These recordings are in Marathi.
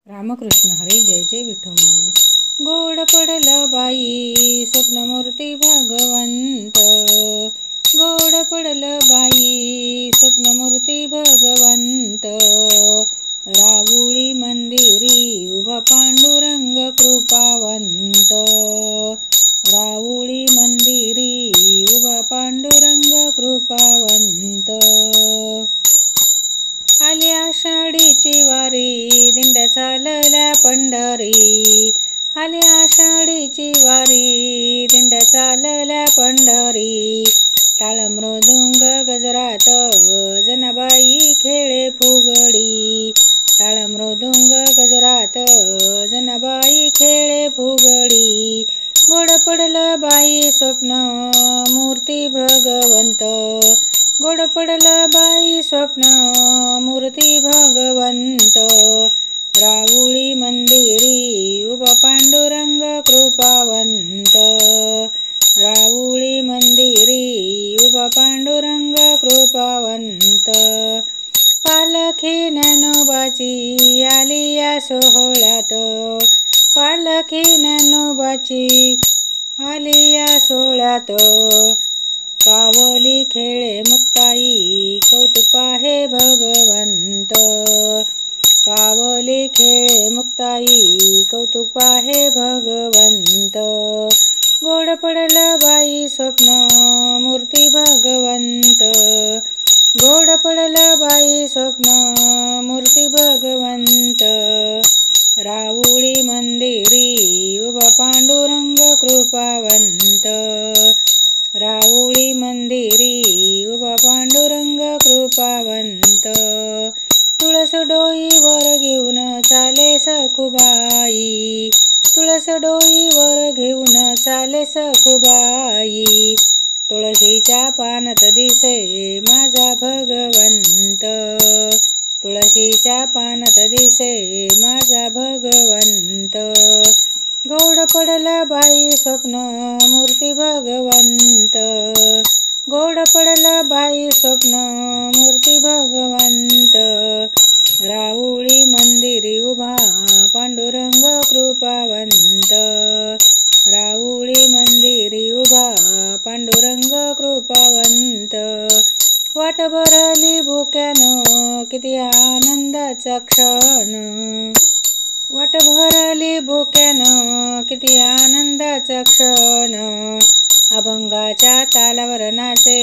रामकृष्ण हरी जय जय विठो माऊली. गोड पडलं बाई स्वप्नमूर्ती भगवंत, गोड पडलं बाई स्वप्नमूर्ती भगवंत. राऊळी मंदिरी उभा पांडुरंग कृपावंत, राऊळी मंदिरी उभा पांडुरंग कृपावंत. आली आषाढीची वारी दिंड्या चालल्या पंढरी, आली आषाढीची वारी दिंड्या चालल्या पंढरी. टाळ मृदुंग गजरात जनाबाई खेळे फुगडी, टाळ मृदुंग गजरात जनाबाई खेळे फुगडी. गोड पडलं बाई स्वप्न मूर्ती भगवंत, गोड पडलं बाई स्वप्न मूर्ती भगवंत. राऊळी मंदिरी उभा पांडुरंग कृपावंत, राऊळी मंदिरी उभा पांडुरंग कृपावंत. पालखी ज्ञानोबाची आली या सोहळ्यात, पालखी ज्ञानोबाची आली या सोहळ्यात. पावली खेळे मुक्ताई कौतुक पाहे भगवंत, पावली खेळे मुक्ताई कौतुक पाहे भगवंत. गोड पडलं बाई स्वप्न मूर्ती भगवंत, गोड पडलं बाई स्वप्न मूर्ती भगवंत. राऊळी मंदिरी उभा पांडुरंग कृपावंत, राऊळी मंदिरी उभा पांडुरंग कृपावंत. तुळस डोईवर घेऊन चाले सखुबाई, तुळस डोईवर घेऊन चाले सखुबाई. तुळशीच्या पानात दिसे माझा भगवंत, तुळशीच्या पानात दिसे माझा भगवंत. गोड पडलं बाई स्वप्न मूर्ती भगवंत, गोड पडलं बाई स्वप्न मूर्ती भगवंत. राऊळी मंदिरी उभा पांडुरंग कृपावंत, राऊळी मंदिरी उभा पांडुरंग कृपावंत. वाट भरली भुक्यानं किती आनंदाचा क्षण, वाट भरली भुक्यानं किती आनंदाचा क्षण. अभंगाच्या तालावर नाचे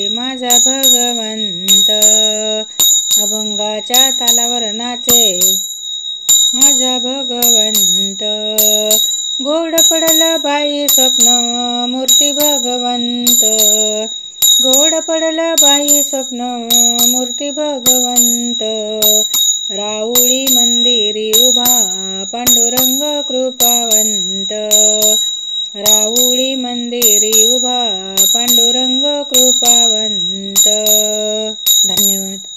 माझा भगवंत, अभंगाच्या तालावर नाचे माझा भगवंत. गोड पडलं बाई स्वप्न मूर्ती भगवंत, गोड पडलं बाई स्वप्न मूर्ती भगवंत. राऊळी मंदिरी उभा पांडुरंग कृपावंत, राऊळी मंदिरी उभा पांडुरंग कृपावंत. धन्यवाद.